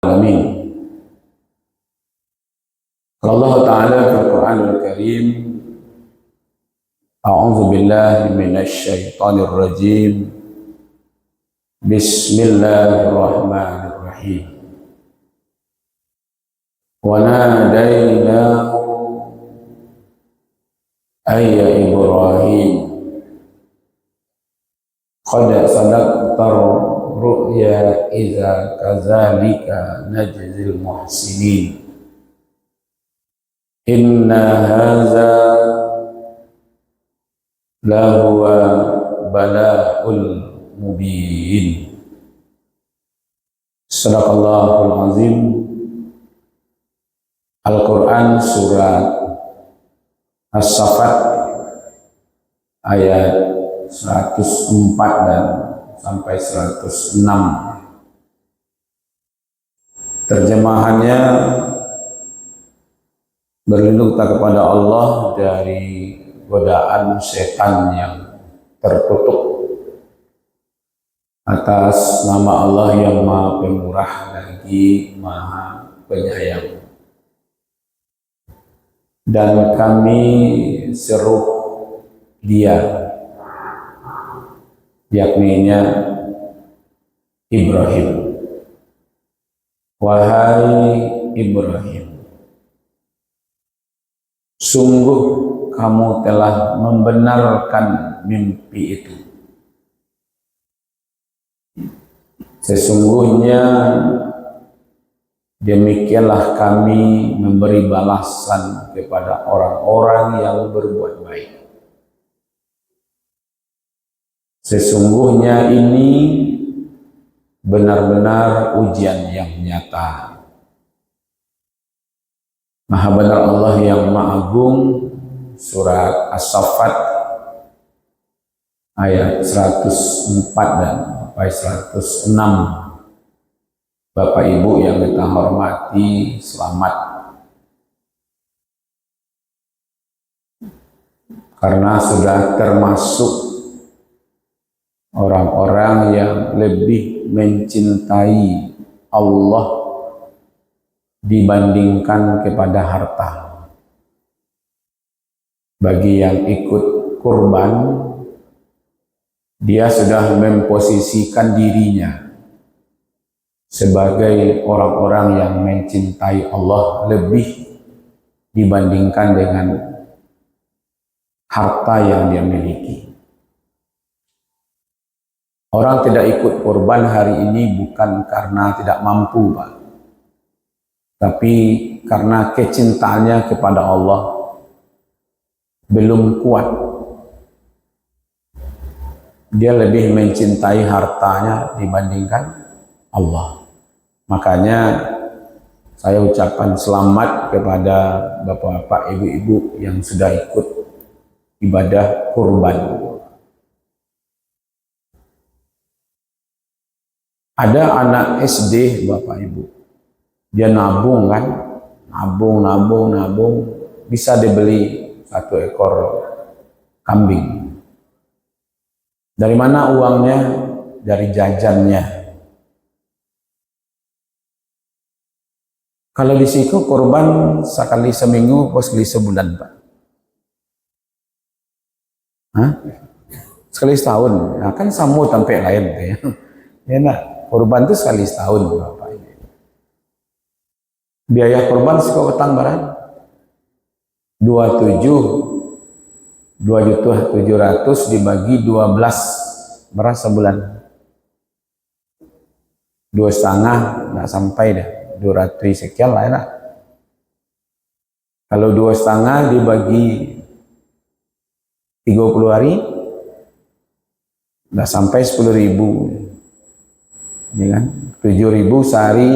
Alamin. Allah Ta'ala fil Qur'anil Karim, A'udzu billahi minasy syaithanir rajim. Bismillahirrahmanirrahim. Wa nadainahu ayya Ibrahim qad sadaqtar ru'ya iza kadzalika najzil muhsinin. Inna hadza lahuwa bala'ul mubin. Sadaqallahul azim. Al-Quran surat As-Saffat ayat 104 dan sampai 106. Terjemahannya, berlindung kita kepada Allah dari godaan setan yang terkutuk atas nama Allah yang Maha Pemurah lagi Maha Penyayang. Dan kami seru dia, yakninya Ibrahim. Wahai Ibrahim, sungguh kamu telah membenarkan mimpi itu. Sesungguhnya demikianlah kami memberi balasan kepada orang-orang yang berbuat baik. Sesungguhnya ini benar-benar ujian yang nyata. Maha benar Allah yang Maha Agung. Surat As-Saffat ayat 104 dan sampai 106. Bapak Ibu yang kita hormati, selamat. Karena sudah termasuk orang-orang yang lebih mencintai Allah dibandingkan kepada harta. Bagi yang ikut kurban, dia sudah memposisikan dirinya sebagai orang-orang yang mencintai Allah lebih dibandingkan dengan harta yang dia miliki. Orang tidak ikut kurban hari ini bukan karena tidak mampu, Pak, tapi karena kecintaannya kepada Allah belum kuat. Dia lebih mencintai hartanya dibandingkan Allah. Makanya saya ucapkan selamat kepada bapak-bapak, ibu-ibu yang sudah ikut ibadah kurban. Ada anak SD, Bapak Ibu, dia nabung kan, nabung, bisa dibeli 1 ekor kambing. Dari mana uangnya? Dari jajannya. Kalau di situ kurban sekali seminggu, sekali sebulan, Pak. Hah? Sekali setahun. Nah, kan samu sampai lain ya. Ya nak, kurban itu sekali setahun, Bapak. Biaya kurban sekolah petang barang 2.700.000 dibagi 12 beras sebulan. 2,5 nggak sampai dah, 200 sekian lah enak. Kalau 2,5 dibagi 30 hari nggak sampai 10.000, ya kan? 7.000 sehari,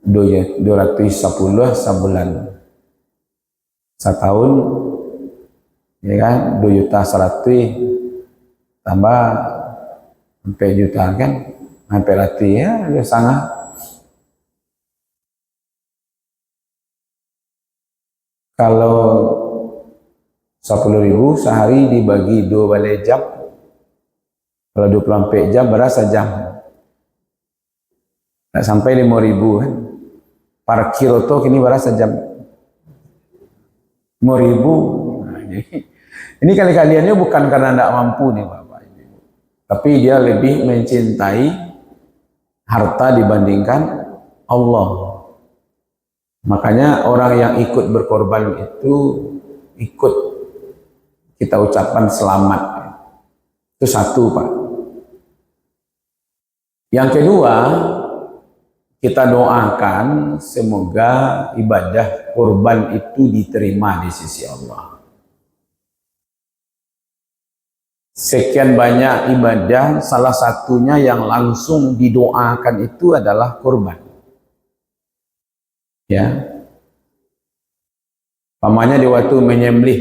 210 sebulan. Setahun, ya kan? 2.100.000 tambah sampai juta kan? Sampai rati ya, udah sangat. Kalau 10.000 sehari dibagi 2 balai jam, kalau 24 jam berapa jam? Nggak sampai 5.000 kan. Parkir oto kini berapa sejam? 5.000. Nah, ini kali-kaliannya bukan karena tidak mampu nih Bapak Ibu, tapi dia lebih mencintai harta dibandingkan Allah. Makanya orang yang ikut berkorban itu ikut kita ucapkan selamat. Itu satu Pak. Yang kedua, kita doakan semoga ibadah kurban itu diterima di sisi Allah. Sekian banyak ibadah, salah satunya yang langsung didoakan itu adalah kurban. Ya, pamannya di waktu menyembelih,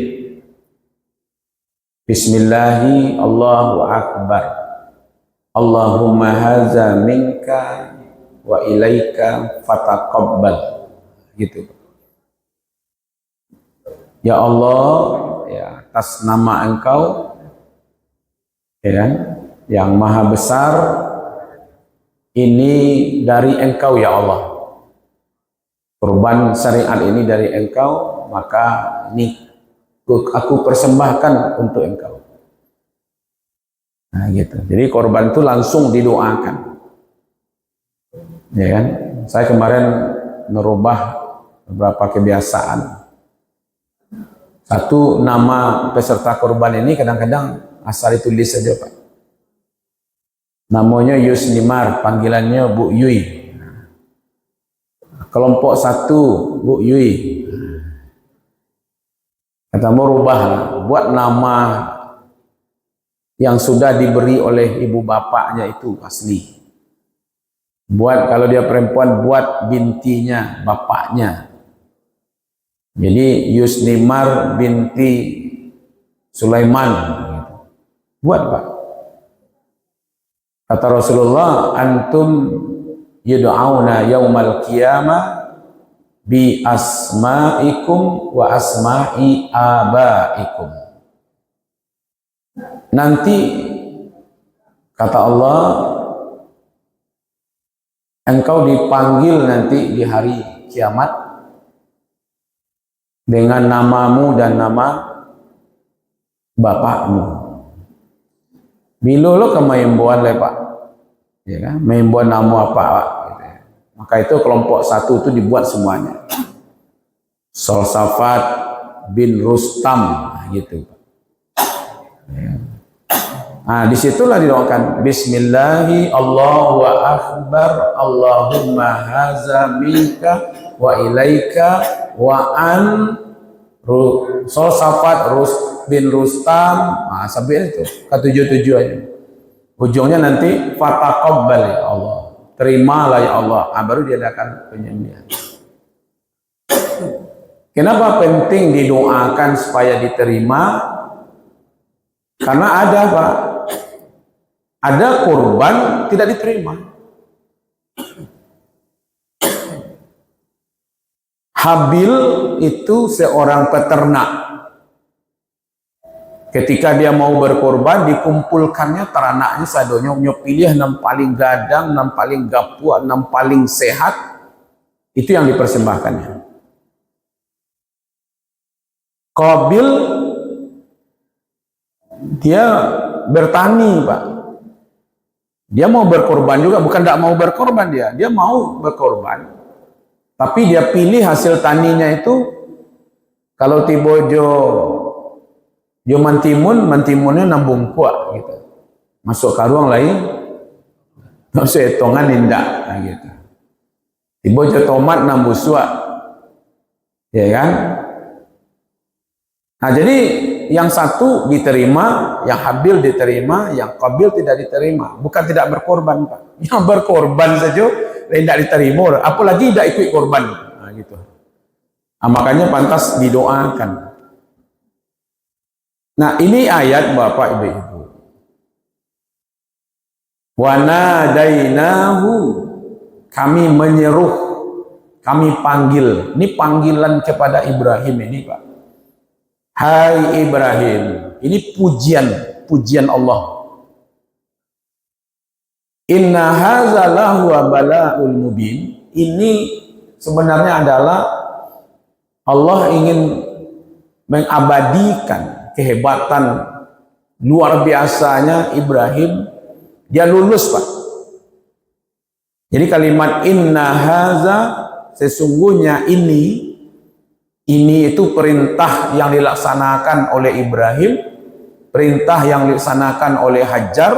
Bismillahi Allahu Akbar, Allahumma haza minka wa ilaika fataqabbal, gitu. Ya Allah, ya atas nama Engkau, ya, yang maha besar, ini dari Engkau ya Allah. Kurban syariat ini dari Engkau, maka ini aku persembahkan untuk Engkau. Nah gitu. Jadi korban itu langsung didoakan. Ya kan? Saya kemarin merubah beberapa kebiasaan. Satu, nama peserta korban ini kadang-kadang asal ditulis saja Pak. Namanya Yusnimar, panggilannya Bu Yui. Kelompok 1 Bu Yui. Kata mau rubah, buat nama yang sudah diberi oleh ibu bapaknya itu asli. Buat kalau dia perempuan, buat bintinya, bapaknya. Jadi Yusnimar binti Sulaiman. Buat Pak. Kata Rasulullah, antum yud'auna yaumal qiyamah bi asma'ikum wa asma'i abaikum. Nanti kata Allah, engkau dipanggil nanti di hari kiamat dengan namamu dan nama bapakmu. Bila lo kemaimbuan le Pak, ya kan? Maimbuan nama apa Pak? Maka itu kelompok 1 itu dibuat semuanya. Solsafat bin Rustam, gitu. Ya. Nah, disitulah didoakan Bismillahi Allahu Akbar, Allahumma haza minka wa ilaika wa an Solsafat bin Rustam. Nah, sampai itu ke-7 aja. Ujungnya nanti fataqabbal ya Allah. Terimalah ya Allah. Nah, baru diadakan penyembelihan. Kenapa penting didoakan supaya diterima? Karena ada Pak, ada kurban tidak diterima. Habil itu seorang peternak. Ketika dia mau berkorban, dikumpulkannya teranaknya sadonya, pilih 6 paling gadang, 6 paling gapua, 6 paling sehat. Itu yang dipersembahkannya. Qabil dia bertani Pak. Dia mau berkorban juga, bukan tidak mau berkorban dia mau berkorban. Tapi dia pilih hasil taninya itu, kalau tibojo jo mantimunnya nambung kuat gitu. Masuk karuang lain, masuk etongan indah nah, gitu. Tibojo tomat nambung suak, ya kan? Nah jadi yang satu diterima, yang habil diterima, yang qabil tidak diterima. Bukan tidak berkorban Pak. Yang berkorban saja tidak diterima, apalagi tidak ikut korban. Nah, gitu. Nah, makanya pantas didoakan. Nah ini ayat Bapak Ibu. Wa nadainahu, kami menyeruh, kami panggil. Ini panggilan kepada Ibrahim ini Pak. Hai Ibrahim, ini pujian Allah. Inna hadza lahu bala'ul mubin. Ini sebenarnya adalah Allah ingin mengabadikan kehebatan luar biasanya Ibrahim. Dia lulus, Pak. Jadi kalimat inna hadza, sesungguhnya ini itu perintah yang dilaksanakan oleh Ibrahim, perintah yang dilaksanakan oleh Hajar,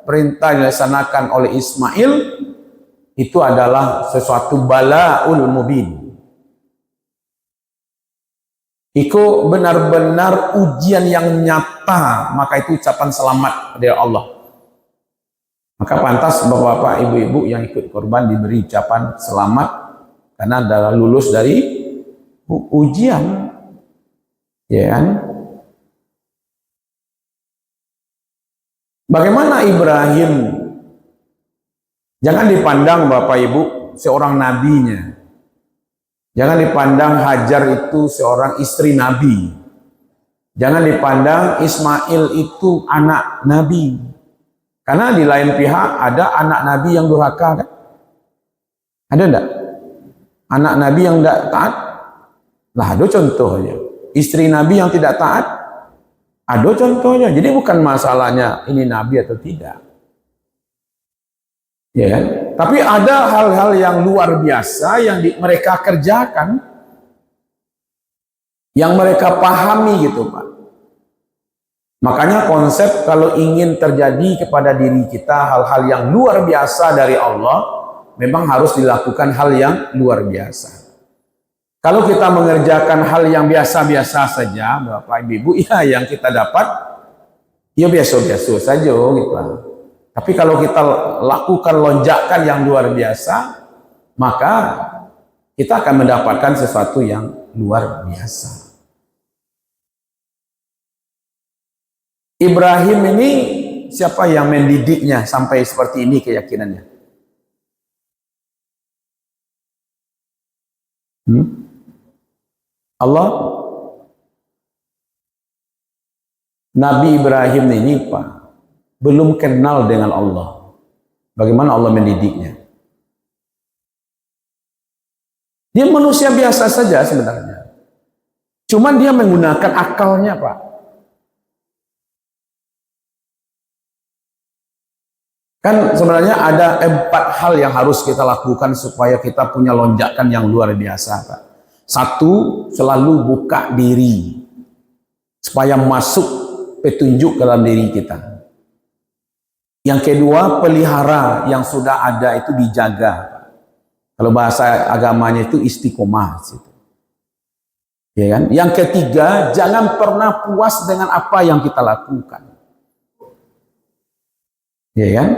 perintah yang dilaksanakan oleh Ismail, itu adalah sesuatu bala'ul mubin. Itu benar-benar ujian yang nyata, maka itu ucapan selamat dari Allah. Maka pantas bapak-bapak, ibu-ibu yang ikut korban diberi ucapan selamat karena adalah lulus dari ujian, ya kan? Bagaimana Ibrahim? Jangan dipandang bapak ibu seorang nabinya. Jangan dipandang Hajar itu seorang istri nabi. Jangan dipandang Ismail itu anak nabi. Karena di lain pihak ada anak nabi yang durhaka, kan? Ada enggak? Anak nabi yang tidak taat? Nah, ada contohnya. Istri nabi yang tidak taat? Ada contohnya. Jadi bukan masalahnya ini nabi atau tidak. Ya kan? Tapi ada hal-hal yang luar biasa yang mereka kerjakan, yang mereka pahami gitu, Pak. Makanya konsep kalau ingin terjadi kepada diri kita hal-hal yang luar biasa dari Allah, memang harus dilakukan hal yang luar biasa. Kalau kita mengerjakan hal yang biasa-biasa saja, Bapak Ibu, ya yang kita dapat, ya biasa-biasa saja gitu. Tapi kalau kita lakukan lonjakan yang luar biasa, maka kita akan mendapatkan sesuatu yang luar biasa. Ibrahim ini siapa yang mendidiknya sampai seperti ini keyakinannya? Allah. Nabi Ibrahim ini, Pak, belum kenal dengan Allah. Bagaimana Allah mendidiknya? Dia manusia biasa saja sebenarnya. Cuman dia menggunakan akalnya, Pak. Kan sebenarnya ada 4 hal yang harus kita lakukan supaya kita punya lonjakan yang luar biasa, Pak. 1, selalu buka diri supaya masuk petunjuk dalam diri kita. Yang kedua, pelihara yang sudah ada itu dijaga. Kalau bahasa agamanya itu istiqomah. Ya kan? Yang ketiga, jangan pernah puas dengan apa yang kita lakukan. Ya kan?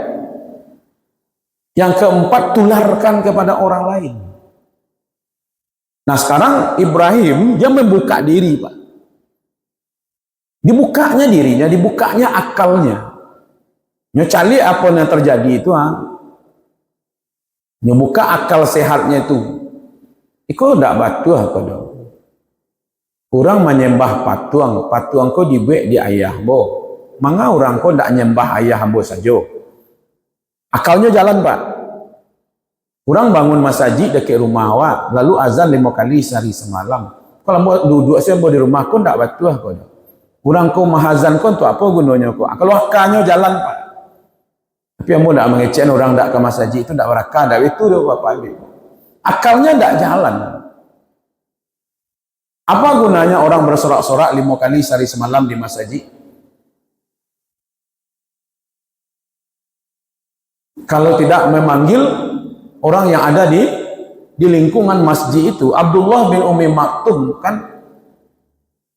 Yang keempat, tularkan kepada orang lain. Nah sekarang Ibrahim, dia membuka diri, Pak. Dibukanya dirinya, dibukanya akalnya. Nyocali apa yang terjadi itu, nyebuka akal sehatnya itu. Iko ndak batu apa dong. Orang menyembah patuang, patuang ko dibuat di ayah bo. Manga orang ko ndak nyembah ayah bo saja. Akalnya jalan, Pak. Orang bangun masjid dekat rumah awak, lalu azan 5 kali sehari semalam. Kalau mau duduk saya di rumah ko ndak batu apa dong. Orang ko mahazan ko untuk apa gunanya ko? Kalau akalnya jalan, Pak. Tapi yang tidak mengecewakan orang tidak ke masjid itu tidak berakal, tidak itu dia Bapak Ibu. Akalnya tidak jalan. Apa gunanya orang bersorak-sorak 5 kali sehari semalam di masjid? Kalau tidak memanggil orang yang ada di lingkungan masjid itu. Abdullah bin Umi Maktum kan,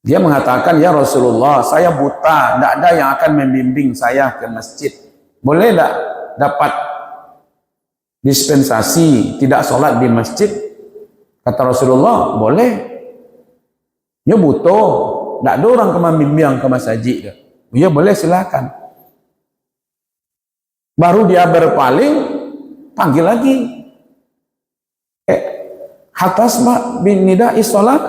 dia mengatakan, ya Rasulullah, saya buta, tidak ada yang akan membimbing saya ke masjid. Boleh tidak dapat dispensasi tidak sholat di masjid? Kata Rasulullah, boleh. Ya butuh, tidak ada orang ke membimbing ke masjid. Ya boleh, silakan. Baru dia berpaling, panggil lagi. Hatasma bin nida'i sholat,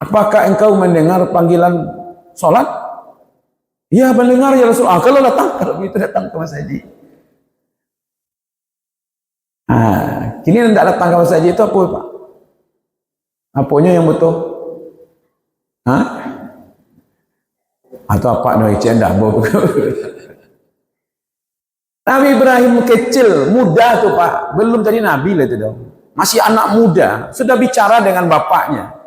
apakah engkau mendengar panggilan sholat? Ya mendengar ya Rasulullah. Kalau itu datang ke masjid. Kini tidak datang kapan saja itu apa Pak? Apanya yang betul? Atau apa no cendah Nabi Ibrahim kecil, muda tuh Pak, belum jadi nabi lah itu dong. Masih anak muda, sudah bicara dengan bapaknya.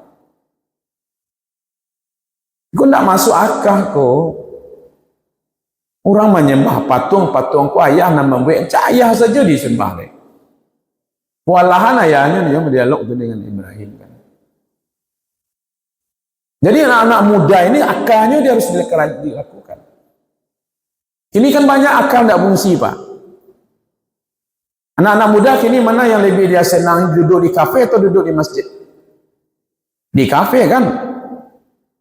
Kau tidak masuk akal kok. Orang menyembah patung ku ayah nama ayah saja disembah. Walahan ayahnya dia berdialog dengan Ibrahim kan. Jadi anak-anak muda ini akalnya dia harus dilakukan. Ini kan banyak akal tidak fungsi Pak. Anak-anak muda kini mana yang lebih dia senang, duduk di kafe atau duduk di masjid? Di kafe kan.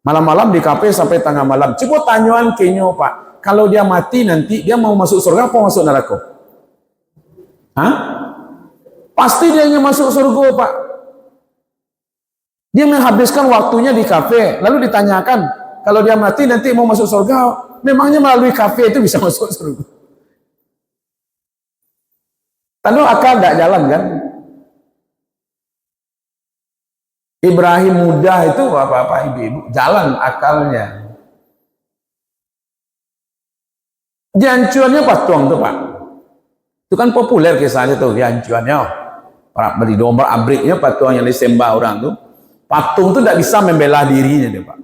Malam-malam di kafe sampai tengah malam. Coba tanyaan kenyo Pak. Kalau dia mati nanti dia mau masuk surga apa masuk neraka? Pasti dia ingin masuk surga Pak. Dia menghabiskan waktunya di kafe. Lalu ditanyakan, kalau dia mati nanti mau masuk surga, memangnya melalui kafe itu bisa masuk surga? Lalu akal tidak jalan kan? Ibrahim muda itu bapak-bapak ibu-ibu jalan akalnya. Diancuannya patung tuh Pak. Itu kan populer kisahnya tuh diancuannya. Para beri domba abriknya patung yang disembah orang tuh. Patung itu tidak bisa membela dirinya deh Pak.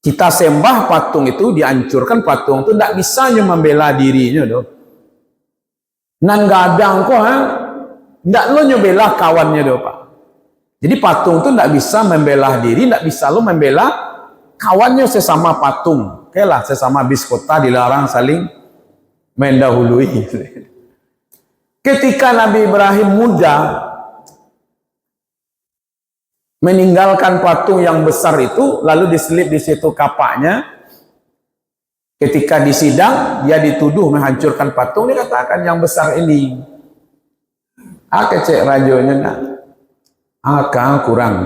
Kita sembah patung itu dihancurkan, patung itu tidak bisa membela dirinya doh. Nan gadang kok tidak lo nyobela kawannya doh Pak. Jadi patung itu tidak bisa membela diri, tidak bisa lo membela kawannya sesama patung. Oke lah, sesama biskota dilarang saling mendahului. Ketika Nabi Ibrahim muda meninggalkan patung yang besar itu, lalu diselip di situ kapaknya. Ketika disidang, dia dituduh menghancurkan patung. Dia katakan yang besar ini, kecek rajonya nak. Akal kurang.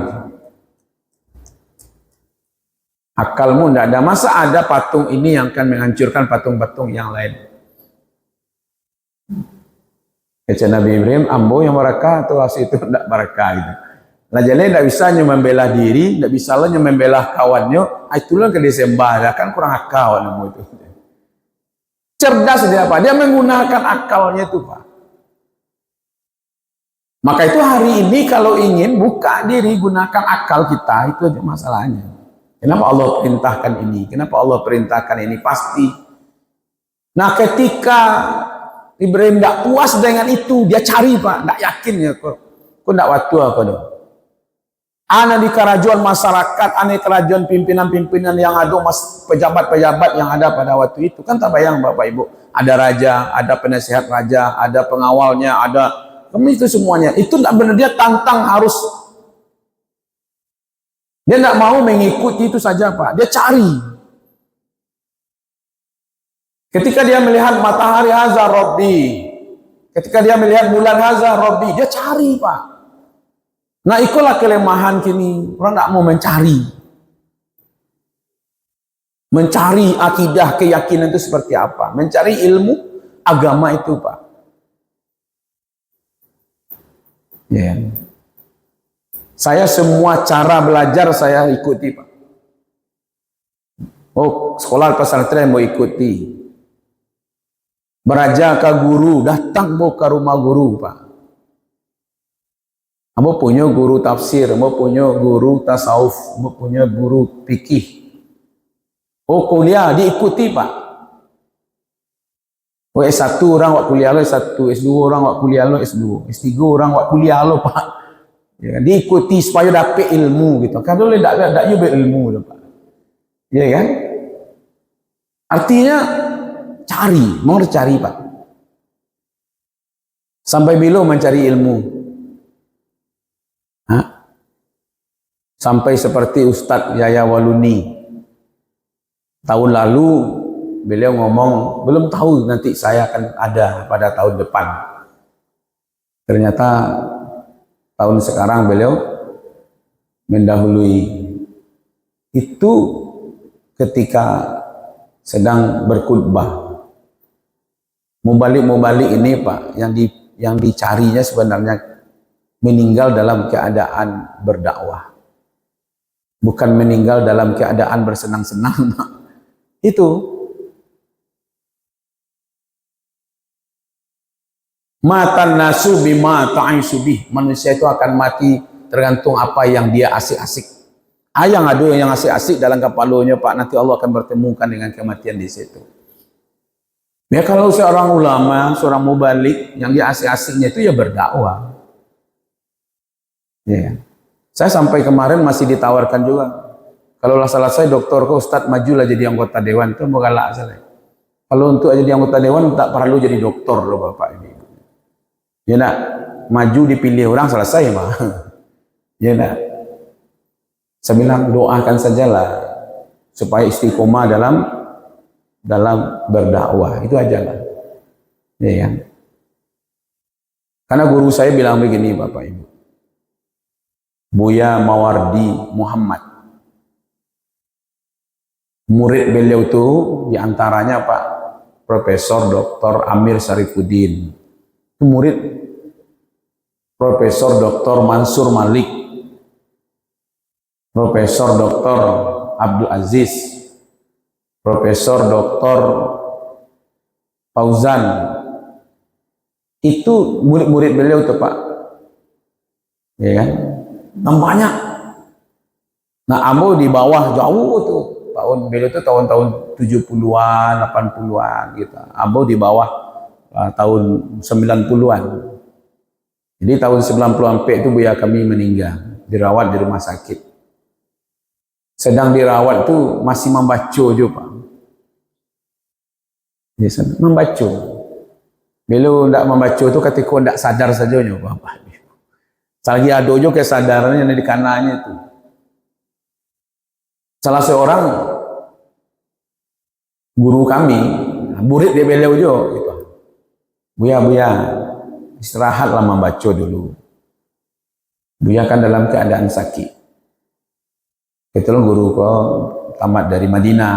Akalmu tidak ada. Masa ada patung ini yang akan menghancurkan patung-patung yang lain? Kecil Nabi Ibrahim, ambo yang barakah atau asli itu tidak barakah gitu. Nah jadi tidak bisa membela diri, tidak bisa membela kawannya. Itulah ke disembah, kan kurang akal itu. Cerdas dia Pak, dia menggunakan akalnya itu Pak. Maka itu hari ini kalau ingin buka diri, gunakan akal kita, itu aja masalahnya. Kenapa Allah perintahkan ini? Kenapa Allah perintahkan ini? Pasti. Nah ketika Ibrahim tidak puas dengan itu, dia cari Pak, tidak yakin ya kok tidak waktu apa dong. Ana di kerajuan masyarakat, ana kerajuan pimpinan-pimpinan yang ada, pejabat-pejabat yang ada pada waktu itu. Kan tak bayang Bapak Ibu, ada raja, ada penasihat raja, ada pengawalnya, ada itu semuanya. Itu tidak benar, dia tantang harus. Dia tidak mau mengikuti itu saja Pak, dia cari. Ketika dia melihat matahari hazar Rabbi, ketika dia melihat bulan hazar Rabbi, dia cari Pak. Nah itulah kelemahan kini, orang tidak mau mencari. Mencari akidah, keyakinan itu seperti apa. Mencari ilmu agama itu Pak. Ya. Saya semua cara belajar saya ikuti Pak. Oh sekolah pesantren mau ikuti. Beraja ke guru, datang mau ke rumah guru Pak. Kamu punya guru tafsir, kamu punya guru tasawuf, kamu punya guru fikih. Oh kuliah diikuti Pak. Oh S1 orang wak kuliah lo S1, S2 orang wak kuliah lo S2, S3 orang wak kuliah lo Pak. Ya, diikuti supaya dapat ilmu gitu. Kan dulu tidak juga ilmu loh Pak. Ya kan? Artinya cari, mau dicari Pak. Sampai bila mencari ilmu? Sampai seperti Ustadz Yaya Waluni. Tahun lalu beliau ngomong, belum tahu nanti saya akan ada pada tahun depan. Ternyata tahun sekarang beliau mendahului. Itu ketika sedang berkhutbah. Mubalik ini Pak, yang yang dicarinya sebenarnya meninggal dalam keadaan berdakwah, bukan meninggal dalam keadaan bersenang-senang. Itu matan nasu bima ta'ishu bih, manusia itu akan mati tergantung apa yang dia asik-asik. Yang ada yang asik-asik dalam kepalanya Pak, nanti Allah akan bertemukan dengan kematian di situ. Ya kalau seorang ulama, seorang mubalik yang dia asik-asiknya itu ya berdakwah. Ya. Saya sampai kemarin masih ditawarkan juga. Kalau selesai doktor ke Ustadz majulah jadi anggota dewan, itu mau galak saya. Kalau untuk jadi anggota dewan tak perlu jadi doktor loh Bapak ini. Ya nak, maju dipilih orang selesai mah. Ya nak. Saya bilang doakan sajalah supaya istiqomah dalam berdakwah, itu aja lah. Ya kan? Karena guru saya bilang begini Bapak Ibu. Buya Mawardi Muhammad. Murid beliau itu diantaranya Pak Profesor Dr. Amir Syarifuddin. Itu murid Profesor Dr. Mansur Malik, Profesor Dr. Abdul Aziz, Profesor Dr. Fauzan. Itu murid-murid beliau tuh Pak. Ya kan? Banyak. Nah, ambo di bawah jauh tuh. Tahun beliau itu tahun-tahun 70-an, 80-an gitu. Ambo di bawah tahun 90-an. Jadi tahun 90-an itu Buya kami meninggal, dirawat di rumah sakit. Sedang dirawat tuh masih membaca juga Pak. Ya, membaca. Beliau tidak membaca itu ketika tidak sadar saja Bapak. Selagi ada juga kesadarannya di kanannya itu. Salah seorang guru kami, murid dia beliau juga gitu. Buya, istirahatlah membaca dulu. Buya kan dalam keadaan sakit. Kebetulan guru kau tamat dari Madinah.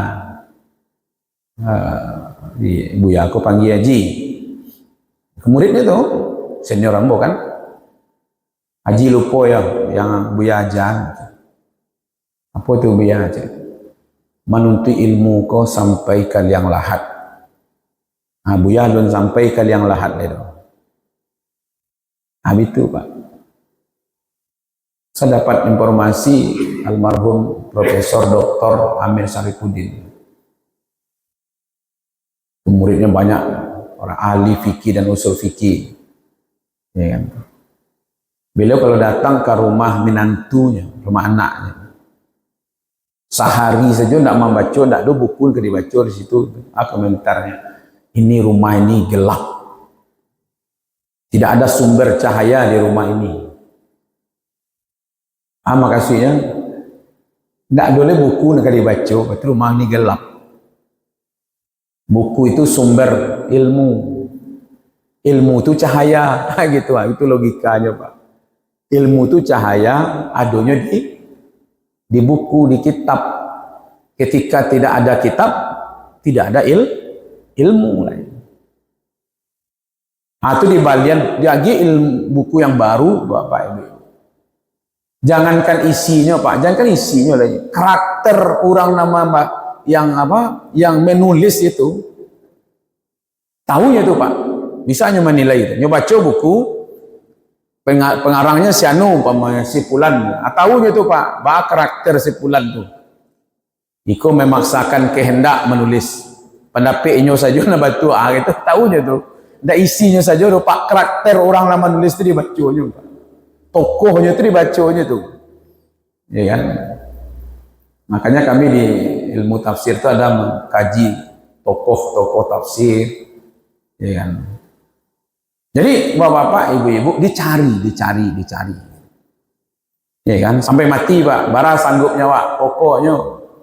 Buya aku panggil Haji. Muridnya tuh senior ambo kan. Haji lupa ya yang Buya ajar. Apa itu Buya ajar? Menuntut ilmu kau sampai ke liang lahat. Buya belum sampai ke liang lahat itu. Itu Pak. Saya dapat informasi almarhum Profesor Dr. Amir Syarifuddin. Muridnya banyak orang ahli fikih dan usul fikih. Ya kan? Beliau kalau datang ke rumah menantunya, rumah anaknya, sehari saja tidak membaca, tidak ada buku yang dibaca di situ. Komentarnya, ini rumah ini gelap, tidak ada sumber cahaya di rumah ini. Makasihnya, tidak boleh buku yang dibaca, berarti rumah ini gelap. Buku itu sumber ilmu, ilmu itu cahaya, gitu, itu logikanya Pak. Ilmu itu cahaya, adanya di buku, di kitab. Ketika tidak ada kitab, tidak ada ilmu lain. Itu di balian lagi ilmu buku yang baru Bapak Ibu. Jangankan isinya Pak, jangankan isinya lagi. Karakter orang nama yang menulis itu, tahunya itu Pak. Bisa hanya menilai itu. Nyoba baca buku pengarangnya si Anu, si Pulan. Tahunya itu Pak, bahwa karakter si Pulan itu. Iko memaksakan kehendak menulis. Pendapatnya saja nak batu itu tahunya itu. Tidak isinya saja Pak, karakter orang nama menulis itu dibacanya Pak. Tokohnya itu dibacanya itu. Ya kan? Makanya kami di ilmu tafsir itu ada mengkaji tokoh-tokoh tafsir. Ya kan? Jadi bapak-bapak, ibu-ibu dicari. Ya kan? Sampai mati Pak, bara sanggupnya Pak, pokoknya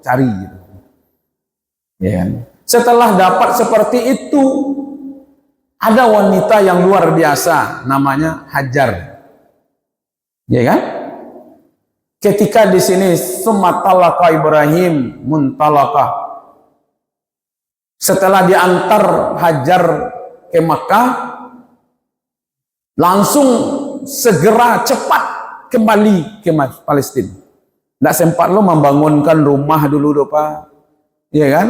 cari gitu. Ya kan? Setelah dapat seperti itu, ada wanita yang luar biasa namanya Hajar. Ya kan? Ketika di sini sumatalaka Ibrahim muntalaka. Setelah diantar Hajar ke Makkah, langsung segera cepat kembali ke Palestina. Tidak sempat lo membangunkan rumah dulu do Pak, iya kan?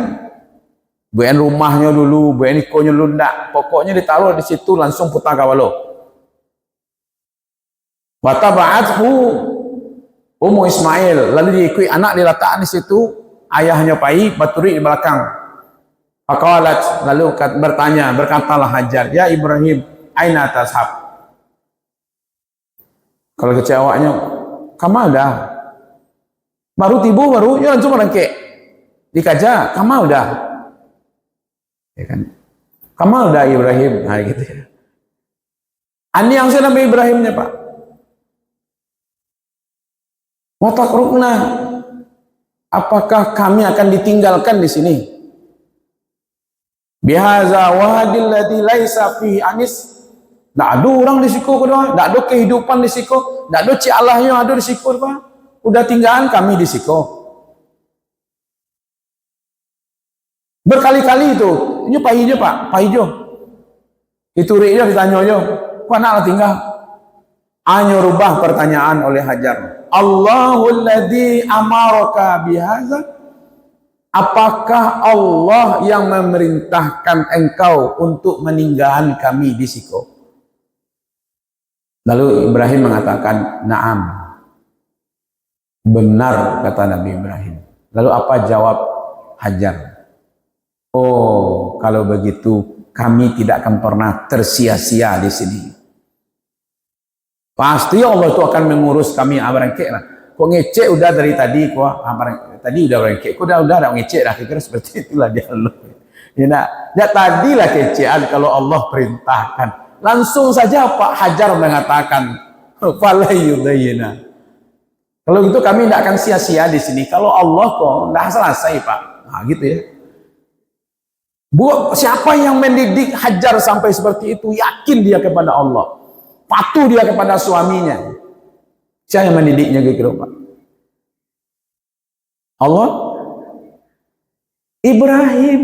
Bukan rumahnya dulu, bukan ikonya dulu, enggak. Pokoknya ditaruh di situ langsung putar kawalo. Wataba'athu Ummu Ismail, lalu diikui anak diletakkan di situ, ayahnya pai baturi di belakang. Faqalat, lalu berkatalah Hajar, ya Ibrahim, aina tashab? Kalau kecewanya, kamu dah. Baru tibu, baru, ya langsung merengkek. Dikaja, kamu dah. Ya kan? Kamu dah Ibrahim, nah gitu ya. Ani yang saya Nabi Ibrahimnya Pak. Watakrukna, apakah kami akan ditinggalkan di sini? Bihaza wadil ladzi laisa fihi anis. Tak ada orang di siku kedua, tak ada kehidupan di siku, tak ada ci Allah yang ada di siku Pak. Udah tinggalan kami di siku. Berkali-kali itu, ini Pak Hijau Pak, Pak Hijau. Itu dia ditanya aja, kok anak tinggal? Hanya rubah pertanyaan oleh Hajar. Allahul ladzi amaraka bihaza? Apakah Allah yang memerintahkan engkau untuk meninggalkan kami di situ? Lalu Ibrahim mengatakan, "Na'am." Benar kata Nabi Ibrahim. Lalu apa jawab Hajar? Oh, kalau begitu kami tidak akan pernah tersia-sia di sini. Pasti Allah itu akan mengurus kami abarangkek lah. Kok ngecek udah dari tadi, tadi udah berangkek, kok udah ngecek lah, kira seperti itulah dia Allah. Ya tadilah kecean kalau Allah perintahkan. Langsung saja Pak Hajar mengatakan, fala yudayina. Kalau gitu kami tidak akan sia-sia di sini. Kalau Allah kok tidak selesai Pak. Nah gitu ya. Siapa yang mendidik Hajar sampai seperti itu? Yakin dia kepada Allah, patuh dia kepada suaminya. Siapa yang mendidiknya kira Pak? Allah? Ibrahim.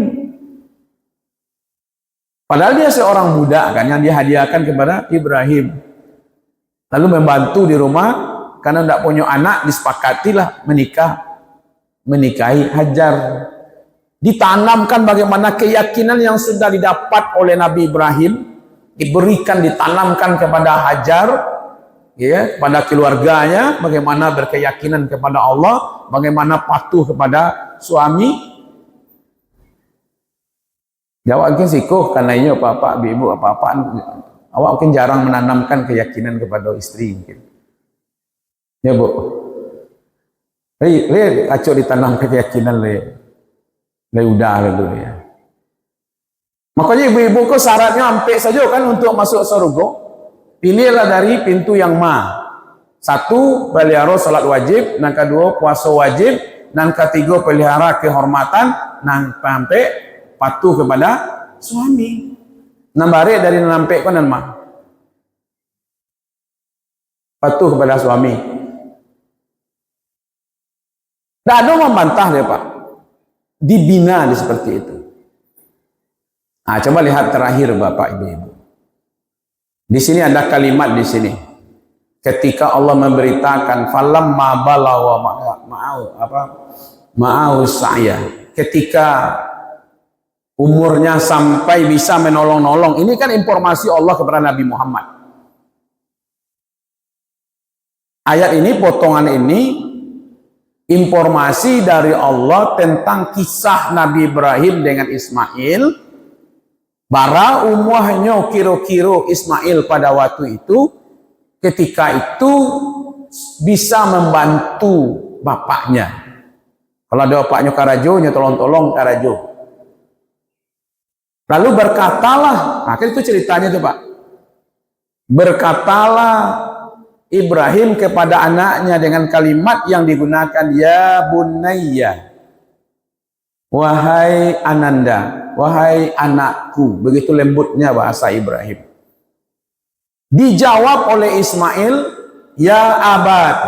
Padahal dia seorang budak kan yang dihadiahkan kepada Ibrahim. Lalu membantu di rumah karena tidak punya anak, disepakatilah menikahi Hajar. Ditanamkan bagaimana keyakinan yang sudah didapat oleh Nabi Ibrahim, diberikan, ditanamkan kepada Hajar, ya, kepada keluarganya, bagaimana berkeyakinan kepada Allah, bagaimana patuh kepada suami. Jawab mungkin sikuh karena ini apa-apa, ibu apa-apaan, awak mungkin jarang menanamkan keyakinan kepada istri mungkin. Ya Bu, acok ditanam keyakinan udah gitu ya. Makanya ibu-ibu kok syaratnya hampir saja kan untuk masuk surga. Pilihlah dari pintu yang satu, pelihara salat wajib, yang kedua puasa wajib, yang ketiga pelihara kehormatan, yang sampai patuh kepada suami. Nambare dari nampe kan patuh kepada suami. Tidak ada membantah dia Pak. Dibina seperti itu. Nah, coba lihat terakhir Bapak Ibu. Di sini ada kalimat di sini. Ketika Allah memberitakan falamma balawa ma'au saya. Ketika umurnya sampai bisa menolong-nolong. Ini kan informasi Allah kepada Nabi Muhammad. Ayat ini, potongan ini informasi dari Allah tentang kisah Nabi Ibrahim dengan Ismail. Bara umurnya kira-kira Ismail pada waktu itu, ketika itu bisa membantu bapaknya. Kalau ada bapaknya karajo, tolong-tolong karajo. Lalu berkatalah, akhirnya itu ceritanya tuh Pak. Berkatalah Ibrahim kepada anaknya dengan kalimat yang digunakan, ya bunayya, wahai ananda, wahai anakku. Begitu lembutnya bahasa Ibrahim. Dijawab oleh Ismail, ya abad,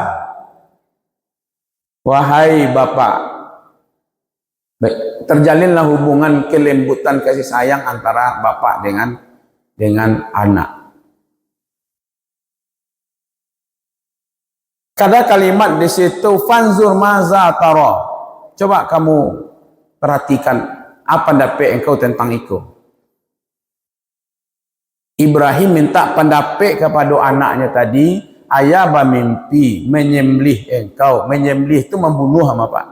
wahai bapak. Terjalinlah hubungan kelembutan kasih sayang antara bapak dengan anak. Ada kalimat di situ, fanzur maza tara. Coba kamu perhatikan apa pendapat engkau tentang itu. Ibrahim minta pendapat kepada anaknya tadi, ayah bermimpi menyembelih engkau. Menyembelih itu membunuh sama Pak.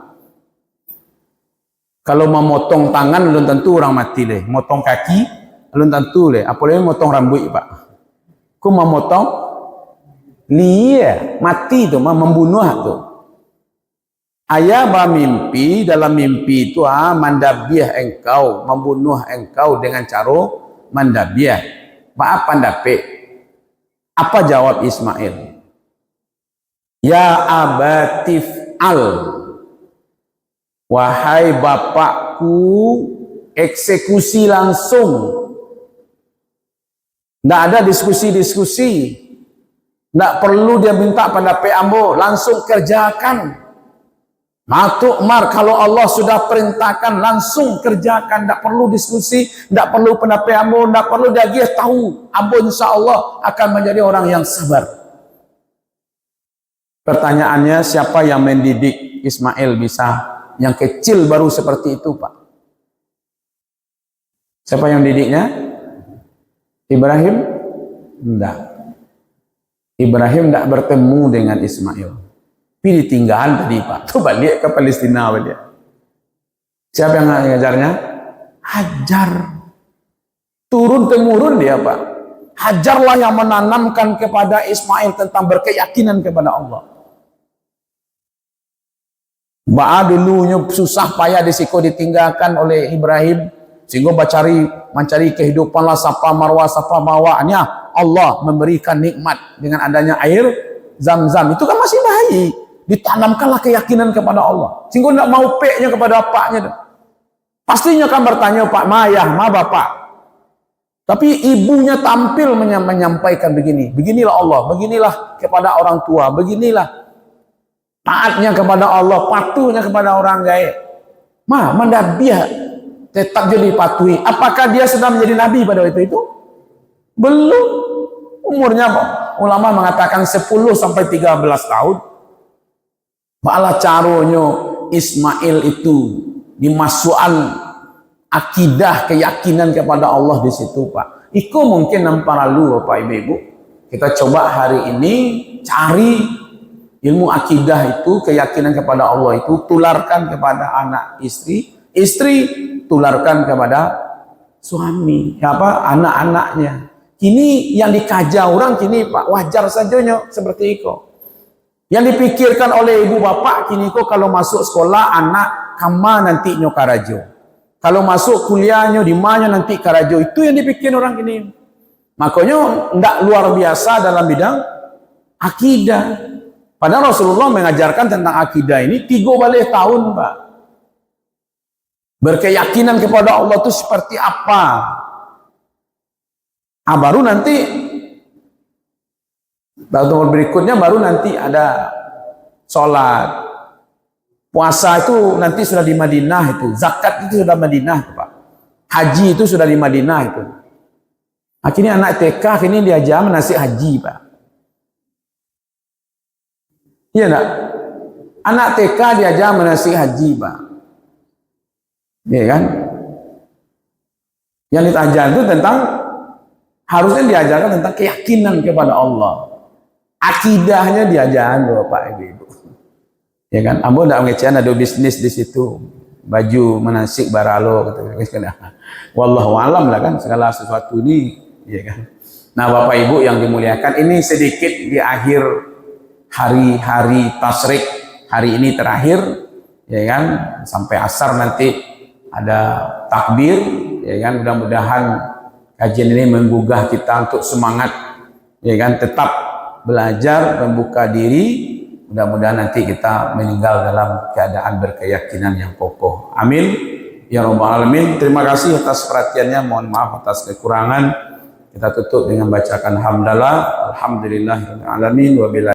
Kalau memotong tangan belum tentu orang mati leh. Motong kaki belum tentu leh. Apalagi motong rambut Pak. Ku memotong lia mati tu, membunuh tu. Ayah bermimpi, dalam mimpi itu mandabiah engkau, membunuh engkau dengan cara mandabiah. Maaf pendapat. Apa jawab Ismail? Ya abatif al, wahai bapakku, eksekusi langsung. Tidak ada diskusi-diskusi. Tidak perlu dia minta pendapat ambo, langsung kerjakan. Matuk mar, kalau Allah sudah perintahkan langsung kerjakan, tidak perlu diskusi, tidak perlu pendapat ambo, tidak perlu dia tahu ambo insya Allah akan menjadi orang yang sabar. Pertanyaannya, siapa yang mendidik Ismail bisa yang kecil baru seperti itu Pak? Siapa yang didiknya? Ibrahim? Tidak. Ibrahim tidak bertemu dengan Ismail. Tapi ditinggal tadi Pak. Itu balik ke Palestina dia. Siapa yang ngajarnya? Hajar. Turun-temurun dia Pak. Hajarlah yang menanamkan kepada Ismail tentang berkeyakinan kepada Allah. Ba'a dulunya susah payah disiko ditinggalkan oleh Ibrahim. Sehingga mencari kehidupan lah sapa marwah sapa bawaannya. Allah memberikan nikmat dengan adanya air Zam-Zam. Itu kan masih baik. Ditanamkanlah keyakinan kepada Allah. Sehingga tidak mau peknya kepada bapaknya. Pastinya kan bertanya, Pak Mayah, ma bapak. Tapi ibunya tampil menyampaikan begini. Beginilah Allah, beginilah kepada orang tua, beginilah taatnya kepada Allah, patuhnya kepada orang gaib. Mandabiah tetap jadi patuhi. Apakah dia sudah menjadi nabi pada waktu itu? Belum. Umurnya ulama mengatakan 10 sampai 13 tahun. Malah caranya Ismail itu dimasukkan akidah keyakinan kepada Allah di situ Pak. Iku mungkin nampak lalu Bapak Ibu. Kita coba hari ini cari ilmu akidah itu, keyakinan kepada Allah itu, tularkan kepada anak istri, istri tularkan kepada suami, anak-anaknya. Kini yang dikaja orang kini Pak, wajar saja seperti itu. Yang dipikirkan oleh ibu bapak kini kok kalau masuk sekolah anak kama nanti karajo. Kalau masuk kuliahnya di mana nanti karajo. Itu yang dipikirkan orang kini. Makanya tidak luar biasa dalam bidang akidah. Padahal Rasulullah mengajarkan tentang akidah ini 3 balik tahun Pak. Berkeyakinan kepada Allah itu seperti apa? Baru nanti tahun berikutnya baru nanti ada sholat, puasa itu nanti sudah di Madinah itu, zakat itu sudah Madinah Pak, haji itu sudah di Madinah itu. Akhirnya anak TK ini diajar menasik haji Pak. Iya enggak? Anak TK diajar menasik haji Pak. Iya kan? Yang diajar itu tentang, harusnya diajarkan tentang keyakinan kepada Allah. Akidahnya diajaran Bapak Ibu. Ya kan? Ambo ndak ngecehan ada bisnis di situ. Baju menasik baralo gitu. Wallahu alam lah kan segala sesuatu ini, ya kan. Nah, Bapak Ibu yang dimuliakan, ini sedikit di akhir hari-hari tasyrik. Hari ini terakhir, ya kan? Sampai asar nanti ada takbir, ya kan? Mudah-mudahan kajian ini menggugah kita untuk semangat, ya kan? Tetap belajar, membuka diri, mudah-mudahan nanti kita meninggal dalam keadaan berkeyakinan yang kokoh. Amin ya rabbal alamin. Terima kasih atas perhatiannya, mohon maaf atas kekurangan. Kita tutup dengan bacakan hamdalah, alhamdulillahirabbil alamin wa